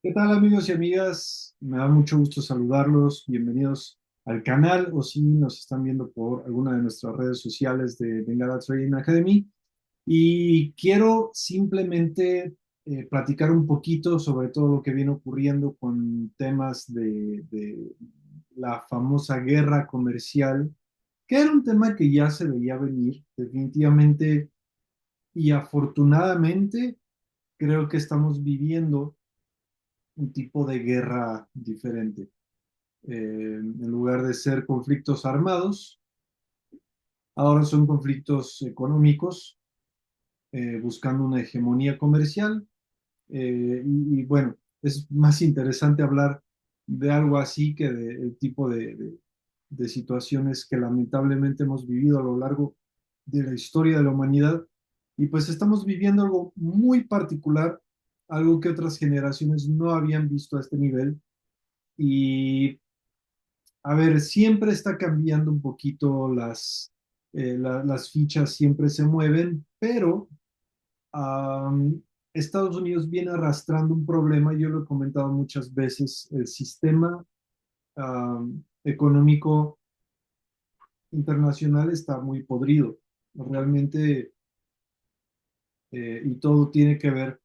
¿Qué tal amigos y amigas? Me da mucho gusto saludarlos. Bienvenidos al canal o si nos están viendo por alguna de nuestras redes sociales de Bengala Trading Academy. Y quiero simplemente platicar un poquito sobre todo lo que viene ocurriendo con temas de la famosa guerra comercial, que era un tema que ya se veía venir definitivamente y afortunadamente creo que estamos viviendo un tipo de guerra diferente. En lugar de ser conflictos armados, ahora son conflictos económicos, buscando una hegemonía comercial. Y bueno, es más interesante hablar de algo así que del tipo de situaciones que lamentablemente hemos vivido a lo largo de la historia de la humanidad. Y pues estamos viviendo algo muy particular, algo que otras generaciones no habían visto a este nivel. Y a ver, siempre está cambiando un poquito las fichas, siempre se mueven, pero um, Estados Unidos viene arrastrando un problema, yo lo he comentado muchas veces, el sistema económico internacional está muy podrido. Realmente y todo tiene que ver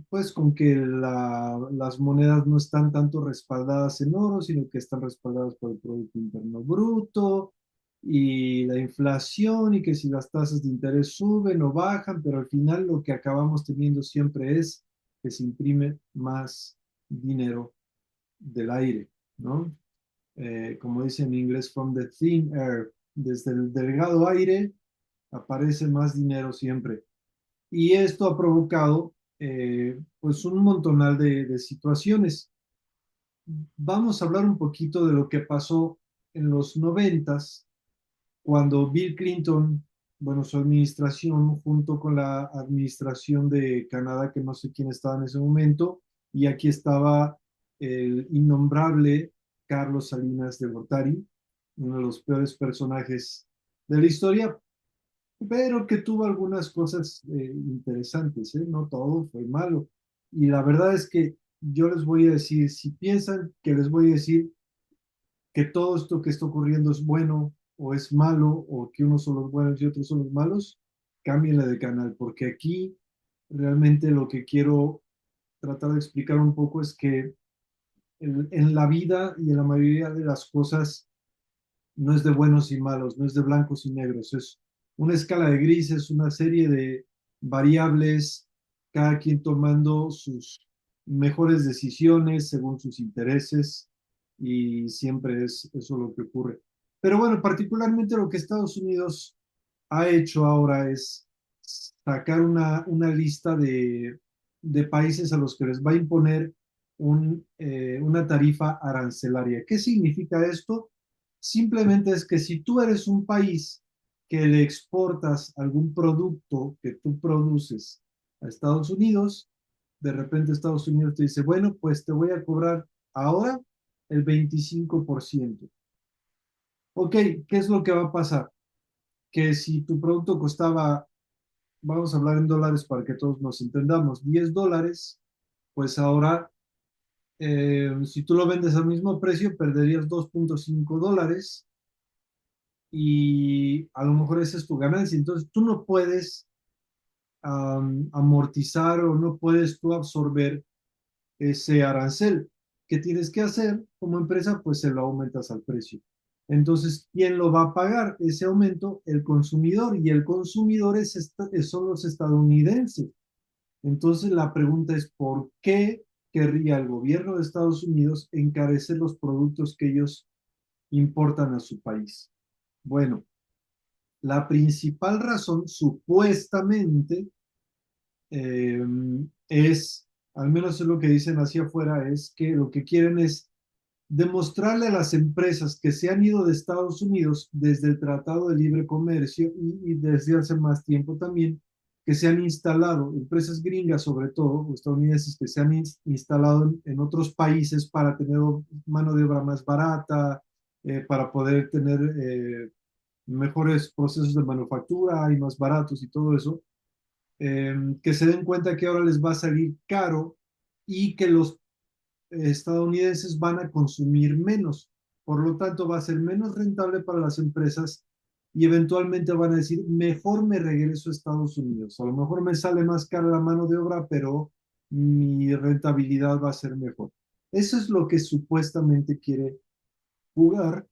pues con que las monedas no están tanto respaldadas en oro, sino que están respaldadas por el Producto Interno Bruto y la inflación y que si las tasas de interés suben o bajan, pero al final lo que acabamos teniendo siempre es que se imprime más dinero del aire, ¿no? Como dice en inglés, from the thin air, desde el delgado aire aparece más dinero siempre. Y esto ha provocado pues un montonal de situaciones. Vamos a hablar un poquito de lo que pasó en los noventas, cuando Bill Clinton, bueno, su administración junto con la administración de Canadá, que no sé quién estaba en ese momento, y aquí estaba el innombrable Carlos Salinas de Gortari, uno de los peores personajes de la historia, pero que tuvo algunas cosas interesantes, ¿eh? No todo fue malo. Y la verdad es que yo les voy a decir, si piensan que les voy a decir que todo esto que está ocurriendo es bueno o es malo, o que unos son los buenos y otros son los malos, cámbienle de canal, porque aquí realmente lo que quiero tratar de explicar un poco es que en la vida y en la mayoría de las cosas no es de buenos y malos, no es de blancos y negros, es una escala de grises, una serie de variables, cada quien tomando sus mejores decisiones según sus intereses y siempre es eso lo que ocurre. Pero bueno, particularmente lo que Estados Unidos ha hecho ahora es sacar una lista de países a los que les va a imponer una tarifa arancelaria. ¿Qué significa esto? Simplemente es que si tú eres un país que le exportas algún producto que tú produces a Estados Unidos, de repente Estados Unidos te dice, bueno, pues te voy a cobrar ahora el 25%. Ok, ¿qué es lo que va a pasar? Que si tu producto costaba, vamos a hablar en dólares para que todos nos entendamos, $10, pues ahora si tú lo vendes al mismo precio, perderías $2.5 y a lo mejor esa es tu ganancia. Entonces tú no puedes amortizar o no puedes tú absorber ese arancel. ¿Qué tienes que hacer como empresa? Pues se lo aumentas al precio. Entonces, ¿quién lo va a pagar ese aumento? El consumidor, y el consumidor son los estadounidenses. Entonces, la pregunta es, ¿por qué querría el gobierno de Estados Unidos encarecer los productos que ellos importan a su país? Bueno, la principal razón, supuestamente, eh, es, al menos es lo que dicen hacia afuera, es que lo que quieren es demostrarle a las empresas que se han ido de Estados Unidos desde el Tratado de Libre Comercio y desde hace más tiempo también, que se han instalado, empresas gringas sobre todo, estadounidenses que se han instalado en otros países para tener mano de obra más barata, para poder tener mejores procesos de manufactura y más baratos y todo eso, que se den cuenta que ahora les va a salir caro y que los estadounidenses van a consumir menos. Por lo tanto, va a ser menos rentable para las empresas y eventualmente van a decir, mejor me regreso a Estados Unidos. A lo mejor me sale más cara la mano de obra, pero mi rentabilidad va a ser mejor. Eso es lo que supuestamente quiere jugar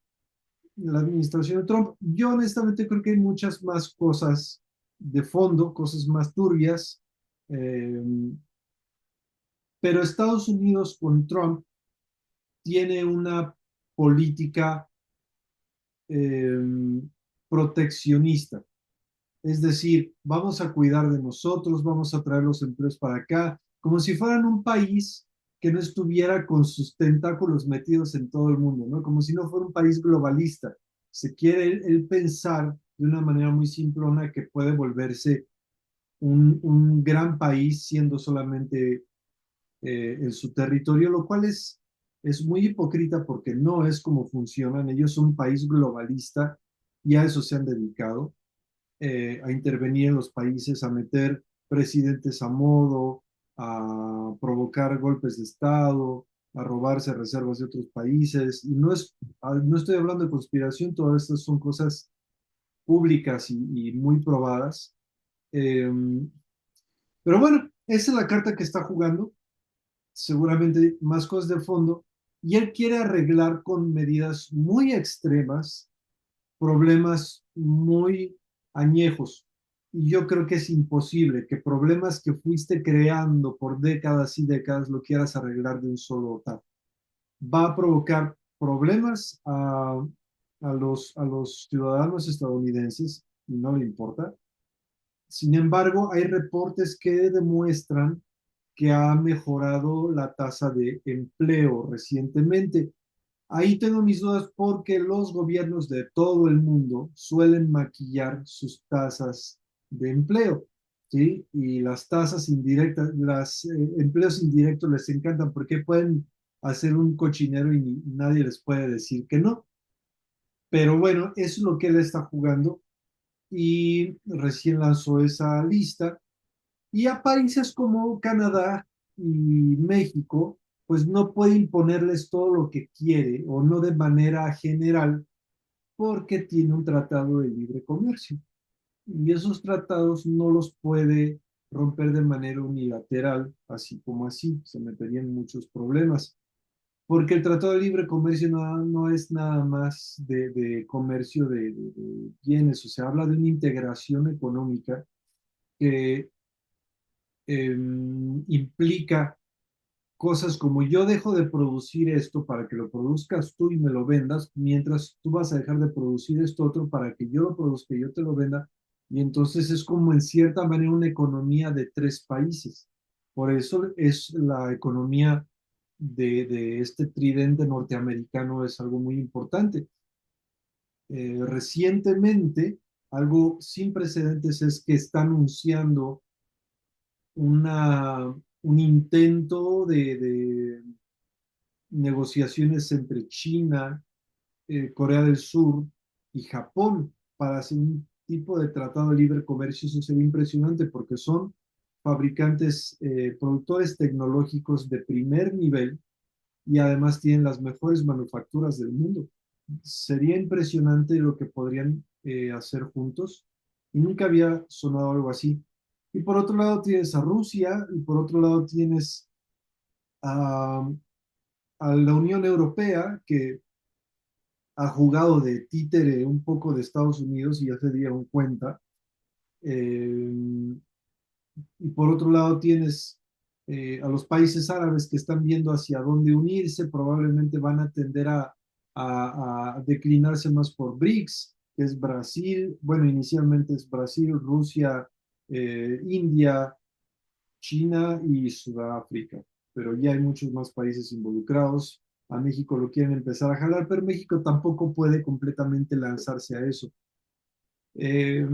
la administración de Trump. Yo honestamente creo que hay muchas más cosas de fondo, cosas más turbias, eh, pero Estados Unidos con Trump tiene una política eh, proteccionista. Es decir, vamos a cuidar de nosotros, vamos a traer los empleos para acá, como si fueran un país que no estuviera con sus tentáculos metidos en todo el mundo, ¿no? Como si no fuera un país globalista. Se quiere él pensar de una manera muy simplona que puede volverse un gran país siendo solamente en su territorio, lo cual es muy hipócrita porque no es como funcionan. Ellos son un país globalista y a eso se han dedicado, a intervenir en los países, a meter presidentes a modo, a provocar golpes de Estado, a robarse reservas de otros países. Y no estoy hablando de conspiración, todas estas son cosas públicas y muy probadas. Eh, pero bueno, esa es la carta que está jugando, seguramente más cosas de fondo, y él quiere arreglar con medidas muy extremas problemas muy añejos. Y yo creo que es imposible que problemas que fuiste creando por décadas y décadas lo quieras arreglar de un solo tap. Va a provocar problemas a los ciudadanos estadounidenses y no le importa. Sin embargo, hay reportes que demuestran que ha mejorado la tasa de empleo recientemente. Ahí tengo mis dudas porque los gobiernos de todo el mundo suelen maquillar sus tasas de empleo, ¿sí? Y las tasas indirectas, los empleos indirectos les encantan porque pueden hacer un cochinero y nadie les puede decir que no. Pero bueno, eso es lo que él está jugando y recién lanzó esa lista. Y a países como Canadá y México, pues no puede imponerles todo lo que quiere o no de manera general porque tiene un tratado de libre comercio. Y esos tratados no los puede romper de manera unilateral, así como así, se meterían en muchos problemas. Porque el Tratado de Libre Comercio no es nada más de comercio de bienes, o sea, habla de una integración económica que implica cosas como yo dejo de producir esto para que lo produzcas tú y me lo vendas, mientras tú vas a dejar de producir esto otro para que yo lo produzca y yo te lo venda. Y entonces es como en cierta manera una economía de tres países. Por eso es la economía de este tridente norteamericano es algo muy importante. Recientemente, algo sin precedentes es que está anunciando un intento de negociaciones entre China, Corea del Sur y Japón para hacer un tipo de tratado de libre comercio. Eso sería impresionante porque son fabricantes, productores tecnológicos de primer nivel y además tienen las mejores manufacturas del mundo. Sería impresionante lo que podrían hacer juntos y nunca había sonado algo así. Y por otro lado tienes a Rusia y por otro lado tienes a, a la Unión Europea que ha jugado de títere un poco de Estados Unidos y ya se dieron cuenta. Eh, y por otro lado tienes a los países árabes que están viendo hacia dónde unirse, probablemente van a tender a declinarse más por BRICS, que es Brasil, bueno, inicialmente es Brasil, Rusia, India, China y Sudáfrica, pero ya hay muchos más países involucrados. A México lo quieren empezar a jalar, pero México tampoco puede completamente lanzarse a eso. Eh,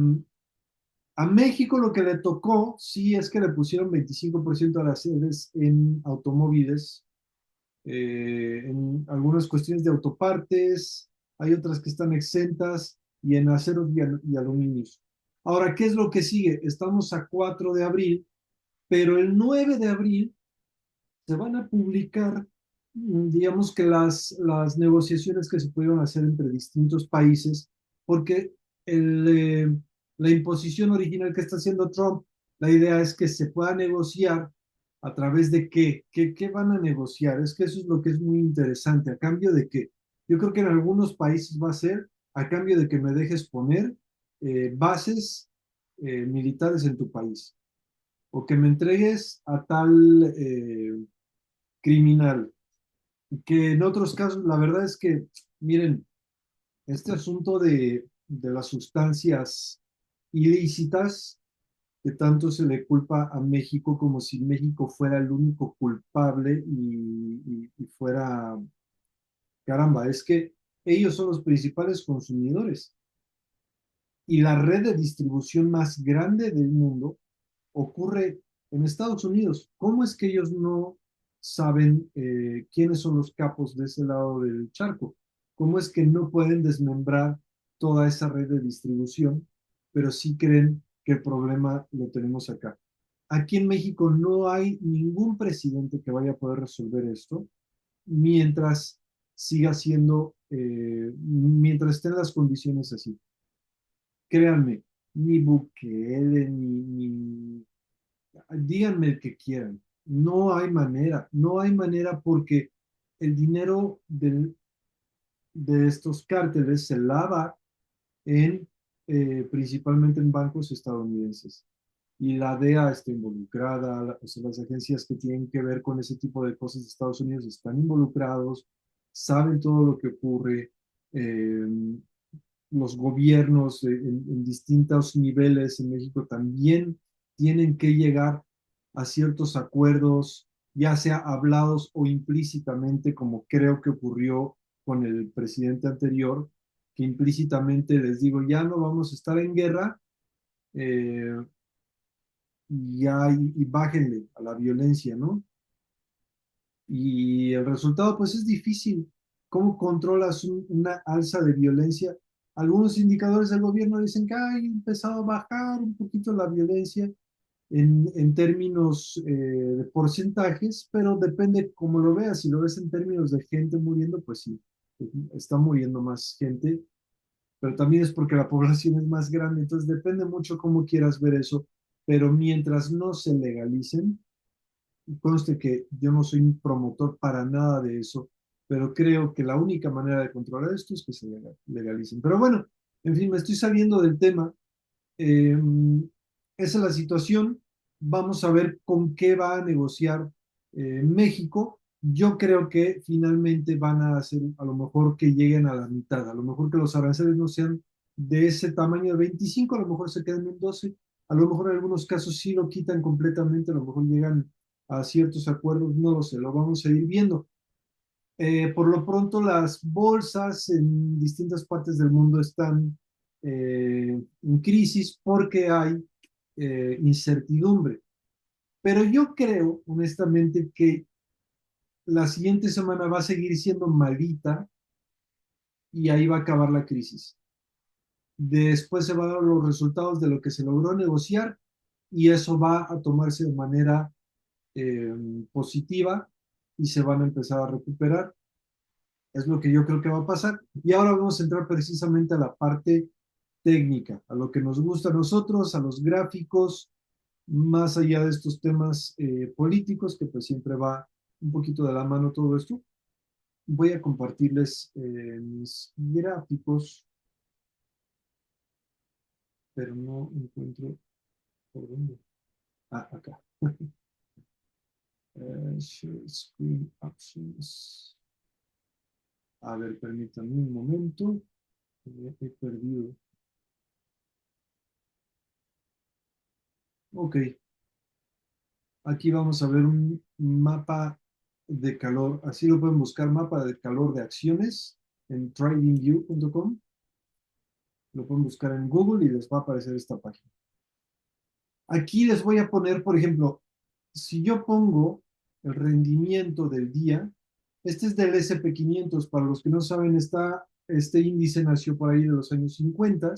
a México lo que le tocó, sí, es que le pusieron 25% de las sedes en automóviles, en algunas cuestiones de autopartes, hay otras que están exentas y en aceros y aluminios. Ahora, ¿qué es lo que sigue? Estamos a 4 de abril, pero el 9 de abril se van a publicar digamos que las negociaciones que se pudieron hacer entre distintos países, porque el, la imposición original que está haciendo Trump, la idea es que se pueda negociar a través de qué van a negociar. Es que eso es lo que es muy interesante. ¿A cambio de qué? Yo creo que en algunos países va a ser a cambio de que me dejes poner bases militares en tu país o que me entregues a tal criminal que en otros casos, la verdad es que, miren, este asunto de las sustancias ilícitas, que tanto se le culpa a México como si México fuera el único culpable y fuera, caramba, es que ellos son los principales consumidores y la red de distribución más grande del mundo ocurre en Estados Unidos. ¿Cómo es que ellos no saben quiénes son los capos de ese lado del charco? ¿Cómo es que no pueden desmembrar toda esa red de distribución, pero sí creen que el problema lo tenemos acá? Aquí en México no hay ningún presidente que vaya a poder resolver esto mientras siga siendo, mientras estén las condiciones así. Créanme, ni Bukele, díganme el que quieran. No hay manera porque el dinero de estos cárteles se lava en, principalmente en bancos estadounidenses. Y la DEA está involucrada, o sea, las agencias que tienen que ver con ese tipo de cosas de Estados Unidos están involucrados, saben todo lo que ocurre. Eh, los gobiernos en distintos niveles en México también tienen que llegar a ciertos acuerdos, ya sea hablados o implícitamente, como creo que ocurrió con el presidente anterior, que implícitamente les digo, ya no vamos a estar en guerra, eh, y bájenle a la violencia, ¿no? Y el resultado, pues es difícil. ¿Cómo controlas una alza de violencia? Algunos indicadores del gobierno dicen que ha empezado a bajar un poquito la violencia en términos de porcentajes, pero depende cómo lo veas. Si lo ves en términos de gente muriendo, pues sí, está muriendo más gente, pero también es porque la población es más grande, entonces depende mucho cómo quieras ver eso, pero mientras no se legalicen, conste que yo no soy un promotor para nada de eso, pero creo que la única manera de controlar esto es que se legalicen. Pero bueno, en fin, me estoy saliendo del tema. Eh, esa es la situación. Vamos a ver con qué va a negociar México. Yo creo que finalmente van a hacer a lo mejor que lleguen a la mitad, a lo mejor que los aranceles no sean de ese tamaño de 25, a lo mejor se queden en 12, a lo mejor en algunos casos sí lo quitan completamente, a lo mejor llegan a ciertos acuerdos, no lo sé, lo vamos a ir viendo. Por lo pronto, las bolsas en distintas partes del mundo están en crisis porque hay incertidumbre. Pero yo creo, honestamente, que la siguiente semana va a seguir siendo malita y ahí va a acabar la crisis. Después se van a dar los resultados de lo que se logró negociar y eso va a tomarse de manera eh, positiva y se van a empezar a recuperar. Es lo que yo creo que va a pasar. Y ahora vamos a entrar precisamente a la parte técnica, a lo que nos gusta a nosotros, a los gráficos, más allá de estos temas políticos, que pues siempre va un poquito de la mano todo esto. Voy a compartirles mis gráficos, pero no encuentro por dónde. Ah, acá. Share screen options. A ver, permítanme un momento. He perdido. Ok, aquí vamos a ver un mapa de calor. Así lo pueden buscar, mapa de calor de acciones en tradingview.com. Lo pueden buscar en Google y les va a aparecer esta página. Aquí les voy a poner, por ejemplo, si yo pongo el rendimiento del día, este es del SP 500. Para los que no saben, este índice nació por ahí de los años 50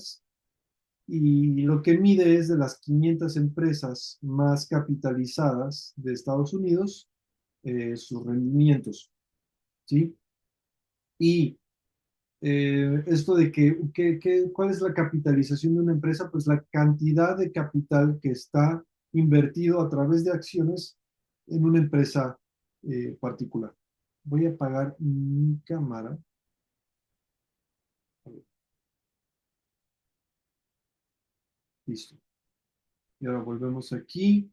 y lo que mide es de las 500 empresas más capitalizadas de Estados Unidos, sus rendimientos. ¿sí? Y esto de ¿cuál es la capitalización de una empresa? Pues la cantidad de capital que está invertido a través de acciones en una empresa particular. Voy a apagar mi cámara. A ver, listo. Y ahora volvemos aquí.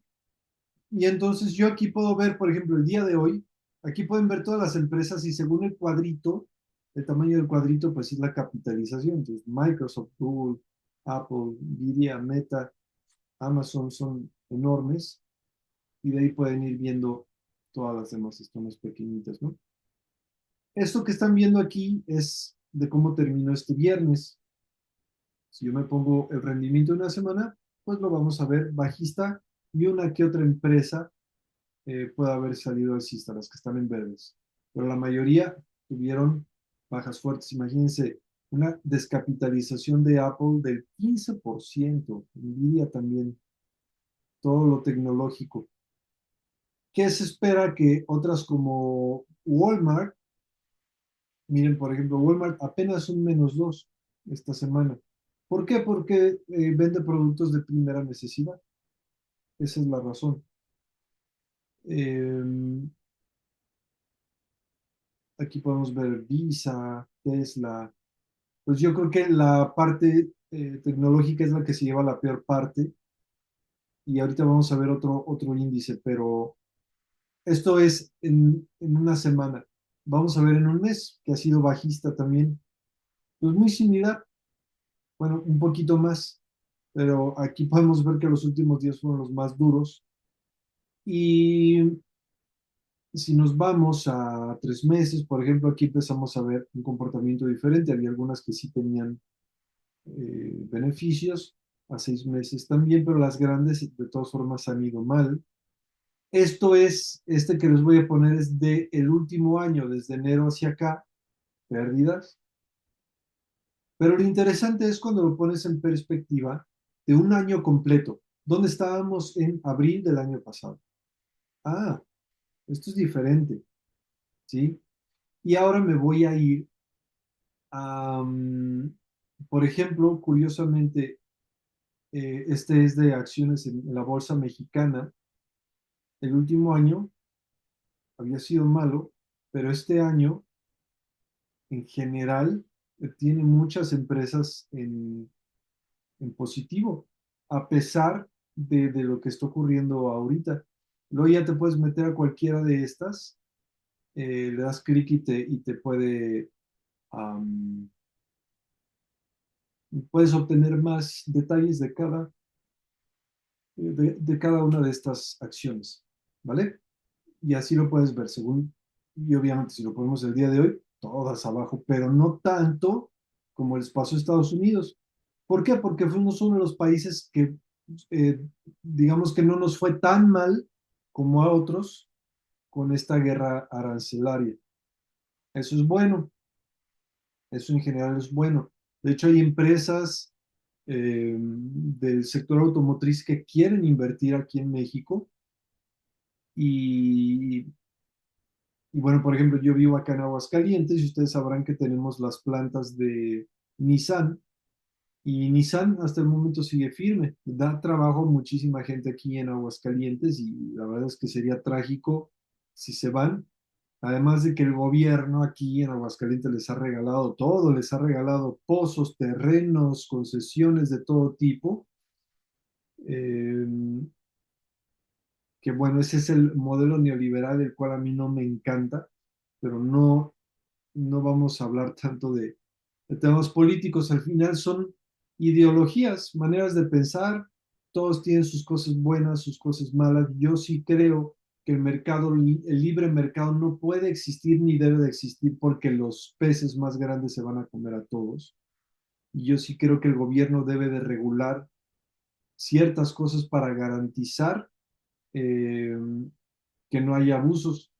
Y entonces yo aquí puedo ver, por ejemplo, el día de hoy, aquí pueden ver todas las empresas y según el cuadrito, el tamaño del cuadrito, pues es la capitalización. Entonces, Microsoft, Google, Apple, Nvidia, Meta, Amazon son enormes y de ahí pueden ir viendo todas las demás, están más pequeñitas, ¿no? Esto que están viendo aquí es de cómo terminó este viernes. Si yo me pongo el rendimiento de una semana, pues lo vamos a ver bajista y una que otra empresa puede haber salido alcista, las que están en verdes. Pero la mayoría tuvieron bajas fuertes. Imagínense, una descapitalización de Apple del 15%, Nvidia también, todo lo tecnológico. ¿Qué se espera que otras como Walmart, miren, por ejemplo, Walmart apenas un -2 esta semana? ¿Por qué? Porque vende productos de primera necesidad. Esa es la razón. Eh, Aquí podemos ver Visa, Tesla. Pues yo creo que la parte tecnológica es la que se lleva la peor parte y ahorita vamos a ver otro índice, pero esto es en una semana. Vamos a ver en un mes, que ha sido bajista también. Pues muy similar, bueno, un poquito más, pero aquí podemos ver que los últimos días fueron los más duros. Y si nos vamos a 3 meses, por ejemplo, aquí empezamos a ver un comportamiento diferente. Había algunas que sí tenían beneficios a 6 meses también, pero las grandes de todas formas han ido mal. Esto es, este que les voy a poner es de el último año, desde enero hacia acá, pérdidas. Pero lo interesante es cuando lo pones en perspectiva de un año completo. ¿Dónde estábamos en abril del año pasado? Ah, esto es diferente, ¿sí? Y ahora me voy a ir a, por ejemplo, curiosamente, este es de acciones en la bolsa mexicana. El último año había sido malo, pero este año, en general, tiene muchas empresas en positivo, a pesar de lo que está ocurriendo ahorita. Luego ya te puedes meter a cualquiera de estas, le das clic y te am, puedes obtener más detalles de cada una de estas acciones, ¿vale? Y así lo puedes ver según, y obviamente si lo ponemos el día de hoy, todas abajo, pero no tanto como les pasó a Estados Unidos. ¿Por qué? Porque fuimos uno de los países que, eh, digamos que no nos fue tan mal como a otros con esta guerra arancelaria. Eso es bueno, eso en general es bueno. De hecho, hay empresas del sector automotriz que quieren invertir aquí en México y bueno, por ejemplo, yo vivo acá en Aguascalientes y ustedes sabrán que tenemos las plantas de Nissan y Nissan hasta el momento sigue firme. Da trabajo a muchísima gente aquí en Aguascalientes y la verdad es que sería trágico si se van. Además de que el gobierno aquí en Aguascalientes les ha regalado todo, les ha regalado pozos, terrenos, concesiones de todo tipo. Eh, que bueno, ese es el modelo neoliberal, el cual a mí no me encanta, pero no vamos a hablar tanto de temas políticos. Al final son ideologías, maneras de pensar. Todos tienen sus cosas buenas, sus cosas malas. Yo sí creo que el mercado, el libre mercado no puede existir ni debe de existir porque los peces más grandes se van a comer a todos. Y yo sí creo que el gobierno debe de regular ciertas cosas para garantizar eh, que no haya abusos,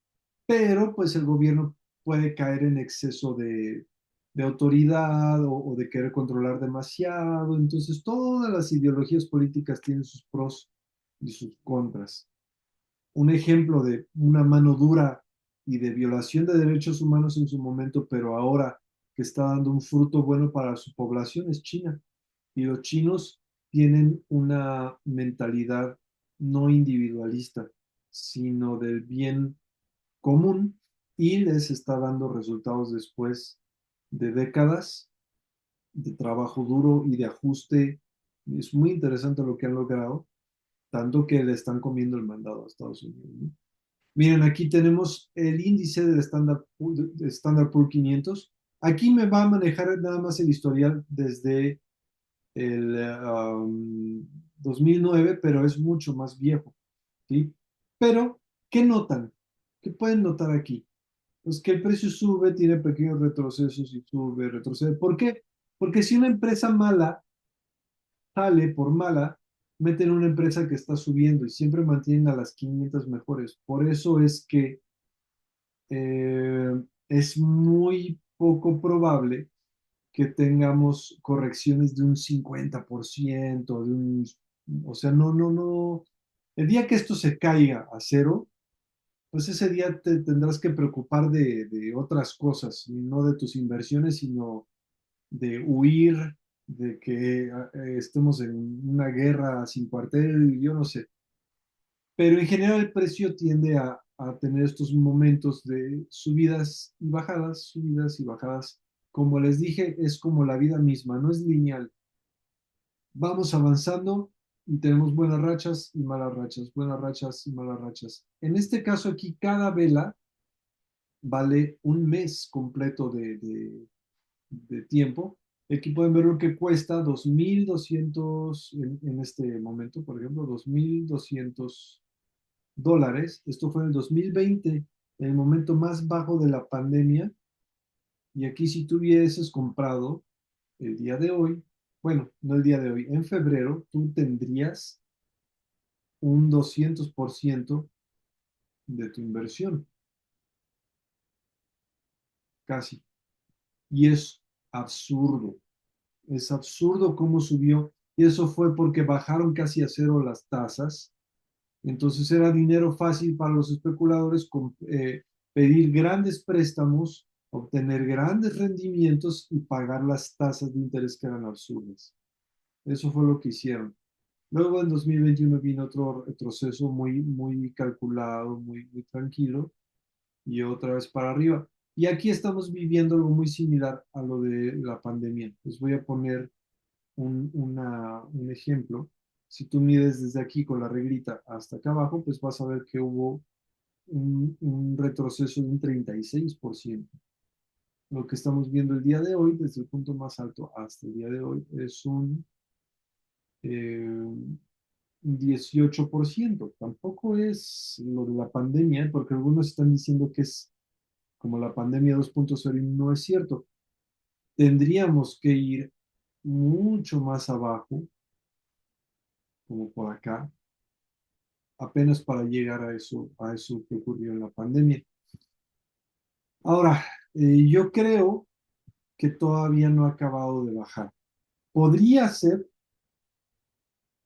pero pues el gobierno puede caer en exceso de autoridad o de querer controlar demasiado. Entonces, todas las ideologías políticas tienen sus pros y sus contras. Un ejemplo de una mano dura y de violación de derechos humanos en su momento, pero ahora que está dando un fruto bueno para su población es China. Y los chinos tienen una mentalidad no individualista, sino del bien común y les está dando resultados después de décadas de trabajo duro y de ajuste. Es muy interesante lo que han logrado, tanto que le están comiendo el mandado a Estados Unidos, ¿no? Miren, aquí tenemos el índice del Standard Poor's 500. Aquí me va a manejar nada más el historial desde el 2009, pero es mucho más viejo, ¿sí? Pero, ¿qué notan? ¿Qué pueden notar aquí? Pues que el precio sube, tiene pequeños retrocesos y sube, retrocede. ¿Por qué? Porque si una empresa mala sale por mala, meten una empresa que está subiendo y siempre mantienen a las 500 mejores. Por eso es que es muy poco probable que tengamos correcciones de un 50%, o sea, no. El día que esto se caiga a cero, pues ese día te tendrás que preocupar de otras cosas, y no de tus inversiones, sino de huir, de que estemos en una guerra sin cuartel, yo no sé. Pero en general el precio tiende a tener estos momentos de subidas y bajadas. Como les dije, es como la vida misma, no es lineal. Vamos avanzando y tenemos buenas rachas y malas rachas, buenas rachas y malas rachas. En este caso aquí, cada vela vale un mes completo de tiempo. Aquí pueden ver lo que cuesta, 2.200 en este momento, por ejemplo, $2.200. Esto fue en el 2020, en el momento más bajo de la pandemia. Y aquí si tú hubieses comprado el día de hoy, bueno, no el día de hoy, en febrero, tú tendrías un 200% de tu inversión, casi. Y es absurdo cómo subió. Y eso fue porque bajaron casi a cero las tasas. Entonces era dinero fácil para los especuladores pedir grandes préstamos, obtener grandes rendimientos y pagar las tasas de interés que eran absurdas. Eso fue lo que hicieron. Luego en 2021 vino otro retroceso muy calculado, muy tranquilo y otra vez para arriba. Y aquí estamos viviendo algo muy similar a lo de la pandemia. Les voy a poner un ejemplo. Si tú mides desde aquí con la reglita hasta acá abajo, pues vas a ver que hubo un retroceso de un 36%. Lo que estamos viendo el día de hoy, desde el punto más alto hasta el día de hoy, es un 18%. Tampoco es lo de la pandemia, porque algunos están diciendo que es como la pandemia 2.0 y no es cierto. Tendríamos que ir mucho más abajo, como por acá, apenas para llegar a eso que ocurrió en la pandemia. Ahora, yo creo que todavía no ha acabado de bajar. Podría ser,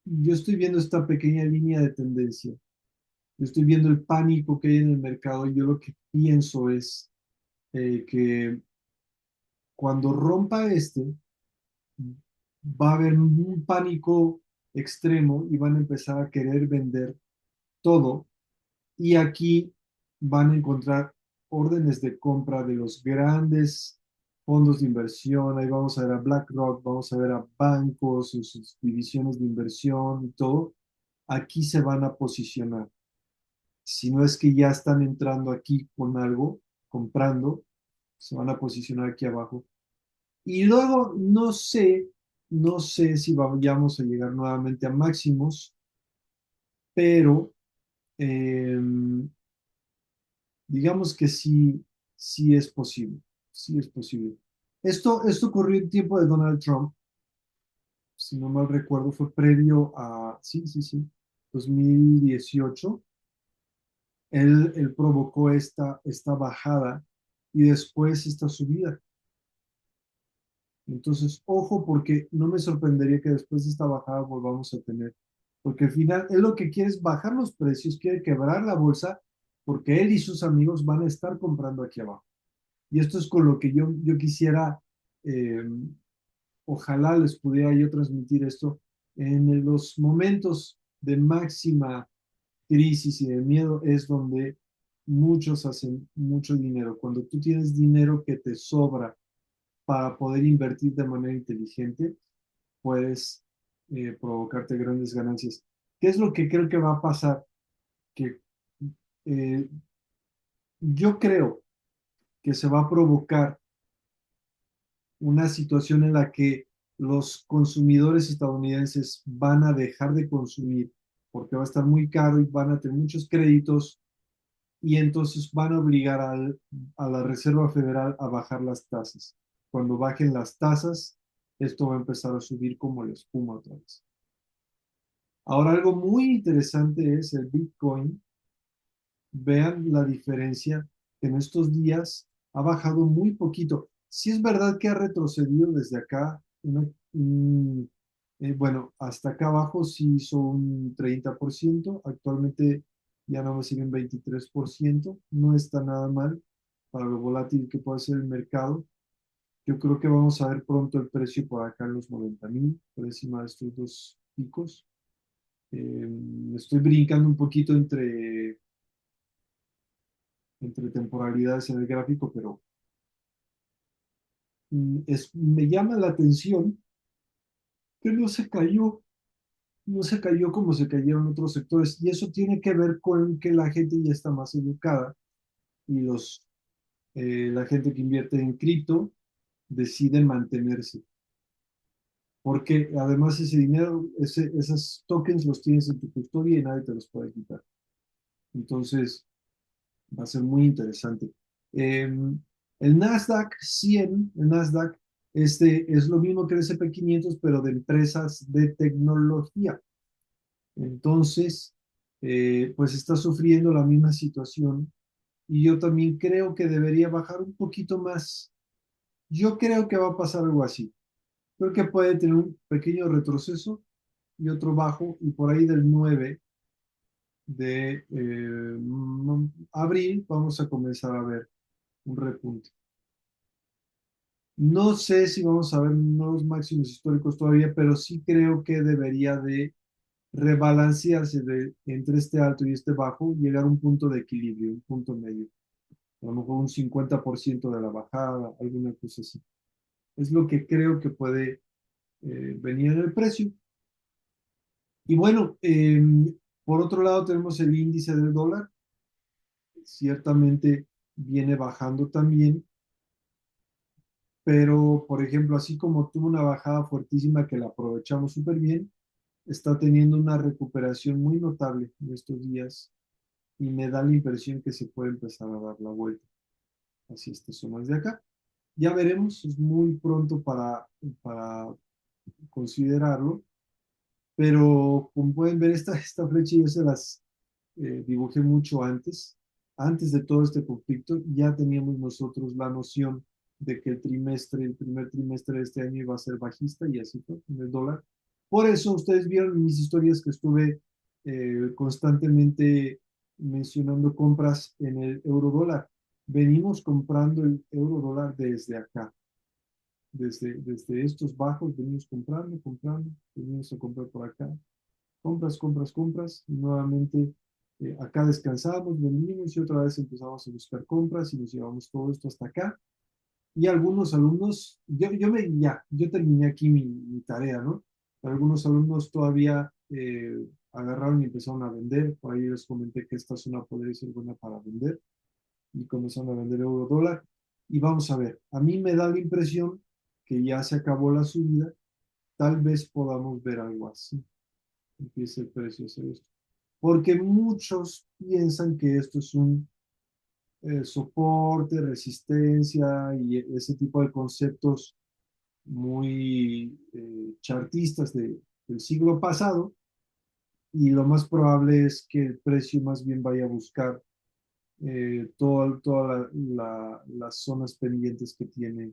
yo estoy viendo esta pequeña línea de tendencia, yo estoy viendo el pánico que hay en el mercado y yo lo que pienso es que cuando rompa va a haber un pánico extremo y van a empezar a querer vender todo y aquí van a encontrar órdenes de compra de los grandes fondos de inversión. Ahí vamos a ver a BlackRock, vamos a ver a bancos y sus divisiones de inversión y todo. Aquí se van a posicionar. Si no es que ya están entrando aquí con algo, comprando, se van a posicionar aquí abajo. Y luego no sé si vayamos a llegar nuevamente a máximos, pero eh, digamos que sí es posible, sí es posible. Esto ocurrió en tiempo de Donald Trump, si no mal recuerdo, fue previo a, sí, 2018. Él provocó esta bajada y después esta subida. Entonces, ojo, porque no me sorprendería que después de esta bajada volvamos a tener, porque al final él lo que quiere es bajar los precios, quiere quebrar la bolsa porque él y sus amigos van a estar comprando aquí abajo. Y esto es con lo que yo quisiera, eh, ojalá les pudiera yo transmitir esto en los momentos de máxima crisis y de miedo es donde muchos hacen mucho dinero. Cuando tú tienes dinero que te sobra para poder invertir de manera inteligente, puedes provocarte grandes ganancias. ¿Qué es lo que creo que va a pasar? Que eh, yo creo que se va a provocar una situación en la que los consumidores estadounidenses van a dejar de consumir porque va a estar muy caro y van a tener muchos créditos y entonces van a obligar a la Reserva Federal a bajar las tasas. Cuando bajen las tasas, esto va a empezar a subir como la espuma otra vez. Ahora, algo muy interesante es el Bitcoin. Vean la diferencia que en estos días ha bajado muy poquito. Sí es verdad que ha retrocedido desde acá, bueno, hasta acá abajo sí hizo un 30%, actualmente ya no me siguen 23%, no está nada mal para lo volátil que puede ser el mercado. Yo creo que vamos a ver pronto el precio por acá en los 90,000, por encima de estos dos picos. Estoy brincando un poquito entre temporalidades en el gráfico, pero me llama la atención que no se cayó como se cayeron otros sectores, y eso tiene que ver con que la gente ya está más educada y la gente que invierte en cripto decide mantenerse, porque además ese dinero, esos tokens los tienes en tu custodia y nadie te los puede quitar. Entonces, va a ser muy interesante. Eh, el Nasdaq 100, el Nasdaq, es lo mismo que el S&P 500, pero de empresas de tecnología. Entonces, pues está sufriendo la misma situación y yo también creo que debería bajar un poquito más. Yo creo que va a pasar algo así. Creo que puede tener un pequeño retroceso y otro bajo, y por ahí del 9 de abril vamos a comenzar a ver un repunte. No sé si vamos a ver nuevos máximos históricos todavía, pero sí creo que debería de rebalancearse entre este alto y este bajo, llegar a un punto de equilibrio, un punto medio. A lo mejor un 50% de la bajada, alguna cosa así. Es lo que creo que puede venir en el precio. Y bueno, por otro lado tenemos el índice del dólar, ciertamente viene bajando también, pero por ejemplo, así como tuvo una bajada fuertísima que la aprovechamos súper bien, está teniendo una recuperación muy notable en estos días y me da la impresión que se puede empezar a dar la vuelta hacia estas zonas de acá. Ya veremos, es muy pronto para considerarlo, pero como pueden ver, esta flecha yo se las dibujé mucho antes de todo este conflicto, ya teníamos nosotros la noción de que el primer trimestre de este año iba a ser bajista, y así fue en el dólar. Por eso ustedes vieron en mis historias que estuve constantemente mencionando compras en el euro dólar. Venimos comprando el euro dólar desde acá, desde estos bajos, venimos comprando, venimos a comprar por acá, compras, compras, compras, y nuevamente acá descansamos, venimos y otra vez empezamos a buscar compras y nos llevamos todo esto hasta acá. Y algunos alumnos, yo terminé aquí mi tarea, ¿no? Algunos alumnos todavía agarraron y empezaron a vender, por ahí les comenté que esta zona podría ser buena para vender, y comenzaron a vender euro dólar. Y vamos a ver, a mí me da la impresión que ya se acabó la subida, tal vez podamos ver algo así, empiece el precio a hacer esto. Porque muchos piensan que esto es un soporte, resistencia y ese tipo de conceptos muy chartistas del siglo pasado, y lo más probable es que el precio más bien vaya a buscar todas las zonas pendientes que tiene,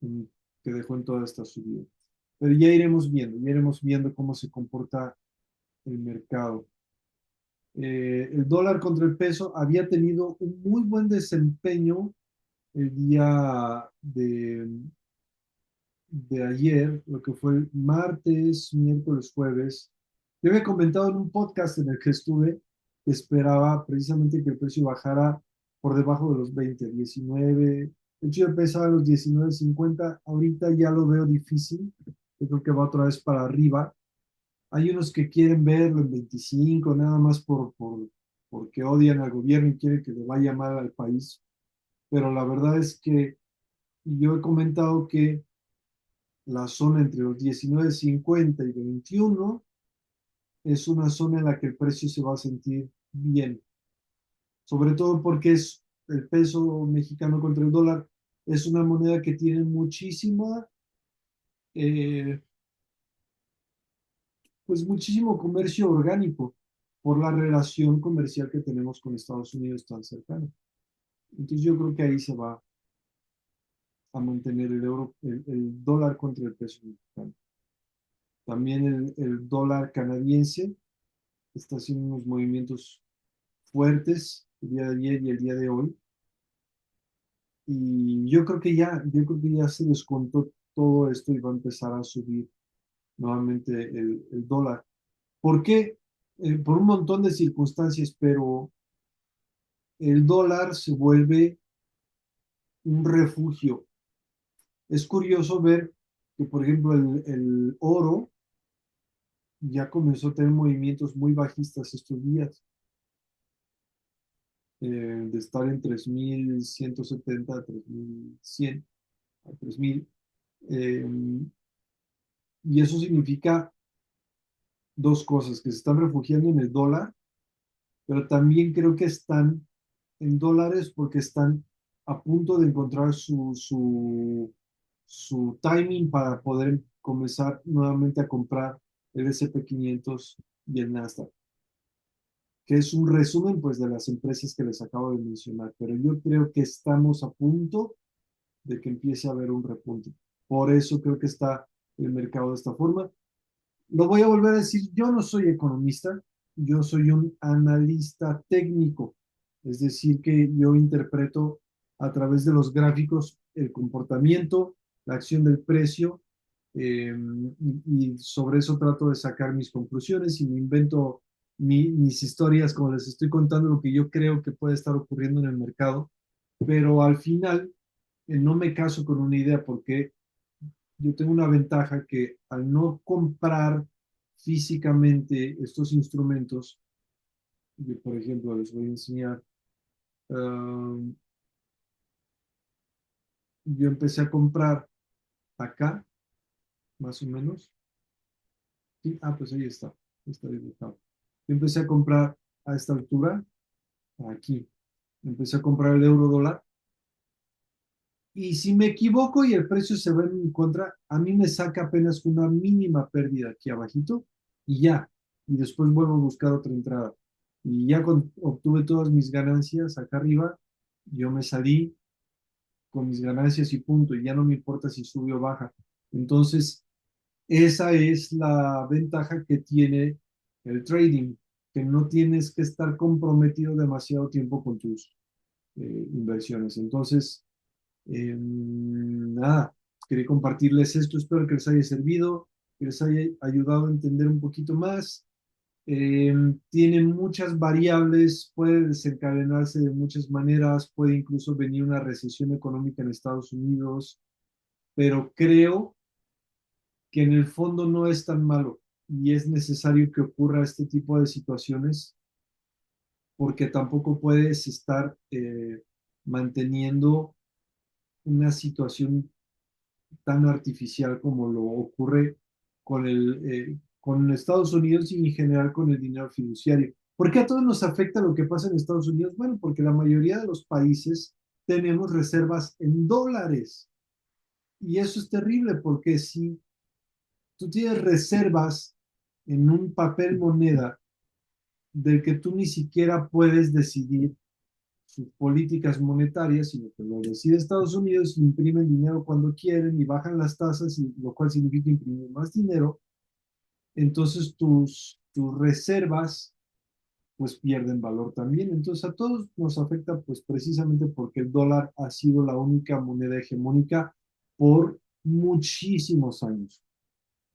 que dejó en toda esta subida. Pero ya iremos viendo cómo se comporta el mercado. El dólar contra el peso había tenido un muy buen desempeño el día de ayer, lo que fue el martes, miércoles, jueves. Yo había comentado en un podcast en el que estuve que esperaba precisamente que el precio bajara por debajo de los 20, 19. De hecho, yo pensaba en los 19.50. Ahorita ya lo veo difícil. Yo creo que va otra vez para arriba. Hay unos que quieren verlo en 25, nada más porque odian al gobierno y quieren que le vaya mal al país. Pero la verdad es que yo he comentado que la zona entre los 19.50 y 21 es una zona en la que el precio se va a sentir bien, sobre todo porque es el peso mexicano contra el dólar, es una moneda que tiene eh, pues muchísimo comercio orgánico por la relación comercial que tenemos con Estados Unidos tan cercana. Entonces yo creo que ahí se va a mantener el euro, el dólar contra el peso mexicano. También el dólar canadiense está haciendo unos movimientos fuertes el día de ayer y el día de hoy. Y yo creo que ya se descontó todo esto y va a empezar a subir nuevamente el dólar. ¿Por qué? Por un montón de circunstancias, pero el dólar se vuelve un refugio. Es curioso ver que, por ejemplo, el oro ya comenzó a tener movimientos muy bajistas estos días, de estar en 3.170, 3.100, a 3.000. Eh, y eso significa dos cosas, que se están refugiando en el dólar, pero también creo que están en dólares porque están a punto de encontrar su timing para poder comenzar nuevamente a comprar el S&P 500 y el Nasdaq, que es un resumen pues de las empresas que les acabo de mencionar, pero yo creo que estamos a punto de que empiece a haber un repunte. Por eso creo que está el mercado de esta forma. Lo voy a volver a decir, yo no soy economista, yo soy un analista técnico, es decir, que yo interpreto a través de los gráficos el comportamiento, la acción del precio, y sobre eso trato de sacar mis conclusiones y me invento mis historias como les estoy contando lo que yo creo que puede estar ocurriendo en el mercado, pero al final no me caso con una idea porque yo tengo una ventaja que al no comprar físicamente estos instrumentos, yo por ejemplo les voy a enseñar, um, yo empecé a comprar acá, más o menos, ¿sí? Pues ahí está dibujado. Yo empecé a comprar a esta altura, aquí, empecé a comprar el euro dólar, y si me equivoco y el precio se va en mi contra, a mí me saca apenas una mínima pérdida aquí abajito y ya. Y después vuelvo a buscar otra entrada. Y ya obtuve todas mis ganancias acá arriba, yo me salí con mis ganancias y punto. Y ya no me importa si sube o baja. Entonces, esa es la ventaja que tiene el trading, que no tienes que estar comprometido demasiado tiempo con tus inversiones. Entonces, nada, quería compartirles esto, espero que les haya servido, que les haya ayudado a entender un poquito más. Tiene muchas variables, puede desencadenarse de muchas maneras, puede incluso venir una recesión económica en Estados Unidos, pero creo que en el fondo no es tan malo y es necesario que ocurra este tipo de situaciones porque tampoco puedes estar manteniendo una situación tan artificial como lo ocurre con Estados Unidos y en general con el dinero fiduciario. ¿Por qué a todos nos afecta lo que pasa en Estados Unidos? Bueno, porque la mayoría de los países tenemos reservas en dólares. Y eso es terrible porque si tú tienes reservas en un papel moneda del que tú ni siquiera puedes decidir sus políticas monetarias, sino que lo decide Estados Unidos, imprimen dinero cuando quieren y bajan las tasas, y, lo cual significa imprimir más dinero, entonces tus reservas pues pierden valor también. Entonces a todos nos afecta pues precisamente porque el dólar ha sido la única moneda hegemónica por muchísimos años.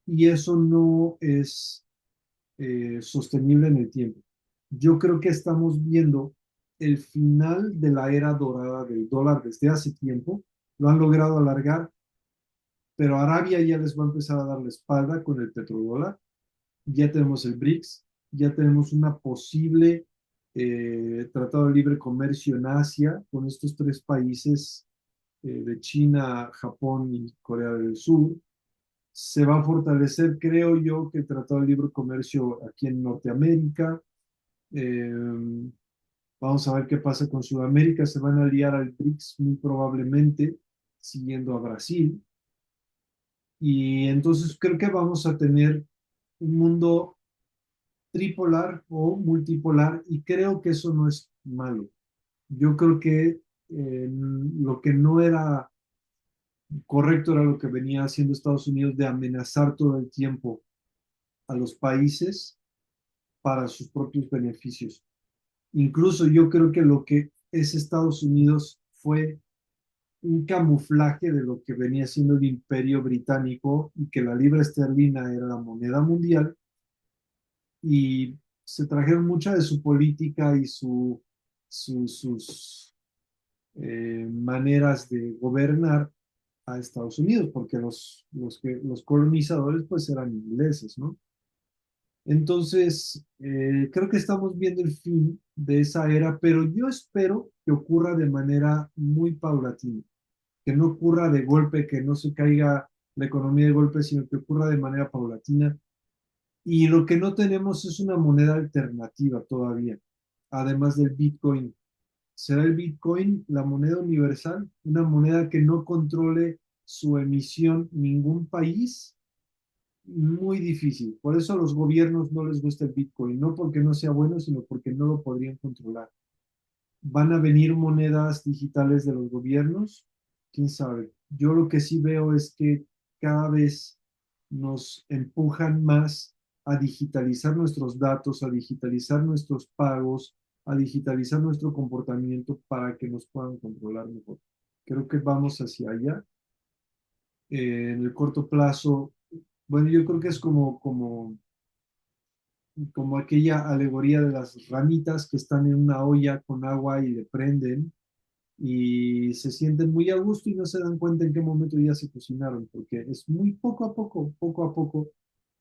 Y eso no es sostenible en el tiempo. Yo creo que estamos viendo el final de la era dorada del dólar desde hace tiempo. Lo han logrado alargar, pero Arabia ya les va a empezar a dar la espalda con el petrodólar. Ya tenemos el BRICS, ya tenemos una posible tratado de libre comercio en Asia con estos tres países de China, Japón y Corea del Sur. Se va a fortalecer, creo yo, que el Tratado de Libre Comercio aquí en Norteamérica. Eh, Vamos a ver qué pasa con Sudamérica. Se van a aliar al BRICS muy probablemente, siguiendo a Brasil. Y entonces creo que vamos a tener un mundo tripolar o multipolar y creo que eso no es malo. Yo creo que lo que no era correcto era lo que venía haciendo Estados Unidos de amenazar todo el tiempo a los países para sus propios beneficios. Incluso yo creo que lo que es Estados Unidos fue un camuflaje de lo que venía siendo el imperio británico y que la libra esterlina era la moneda mundial y se trajeron mucha de su política y sus maneras de gobernar a Estados Unidos, porque los colonizadores pues eran ingleses, ¿no? Entonces, creo que estamos viendo el fin de esa era, pero yo espero que ocurra de manera muy paulatina, que no ocurra de golpe, que no se caiga la economía de golpe, sino que ocurra de manera paulatina. Y lo que no tenemos es una moneda alternativa todavía, además del Bitcoin. ¿Será el Bitcoin la moneda universal? Una moneda que no controle su emisión ningún país, muy difícil. Por eso a los gobiernos no les gusta el Bitcoin, no porque no sea bueno, sino porque no lo podrían controlar. ¿Van a venir monedas digitales de los gobiernos? ¿Quién sabe? Yo lo que sí veo es que cada vez nos empujan más a digitalizar nuestros datos, a digitalizar nuestros pagos, a digitalizar nuestro comportamiento para que nos puedan controlar mejor. Creo que vamos hacia allá. En el corto plazo, bueno, yo creo que es como aquella alegoría de las ranitas que están en una olla con agua y le prenden y se sienten muy a gusto y no se dan cuenta en qué momento ya se cocinaron, porque es muy poco a poco,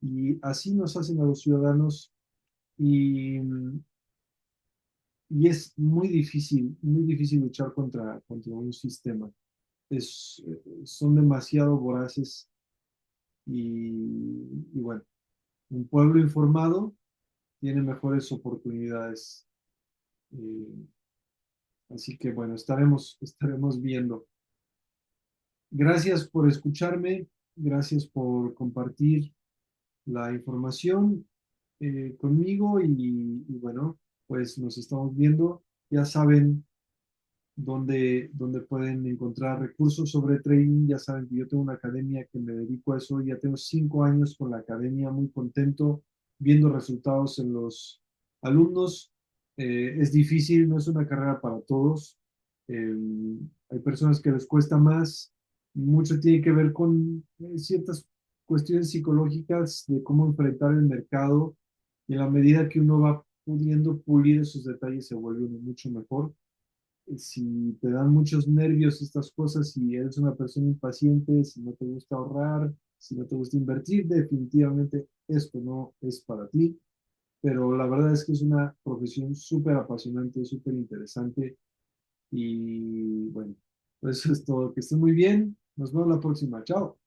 y así nos hacen a los ciudadanos y, y es muy difícil luchar contra un sistema. Son demasiado voraces y bueno, un pueblo informado tiene mejores oportunidades. eh, Así que bueno, estaremos viendo. Gracias por escucharme, gracias por compartir la información conmigo y bueno, pues nos estamos viendo. Ya saben dónde pueden encontrar recursos sobre trading. Ya saben que yo tengo una academia que me dedico a eso. Ya tengo 5 años con la academia, muy contento, viendo resultados en los alumnos. Es difícil, no es una carrera para todos. Eh, Hay personas que les cuesta más. Mucho tiene que ver con ciertas cuestiones psicológicas de cómo enfrentar el mercado. Y en la medida que uno va pudiendo pulir esos detalles, se vuelve uno mucho mejor. Si te dan muchos nervios estas cosas, si eres una persona impaciente, si no te gusta ahorrar, si no te gusta invertir, definitivamente esto no es para ti. Pero la verdad es que es una profesión súper apasionante, súper interesante. Y bueno, pues eso es todo. Que esté muy bien. Nos vemos la próxima. Chao.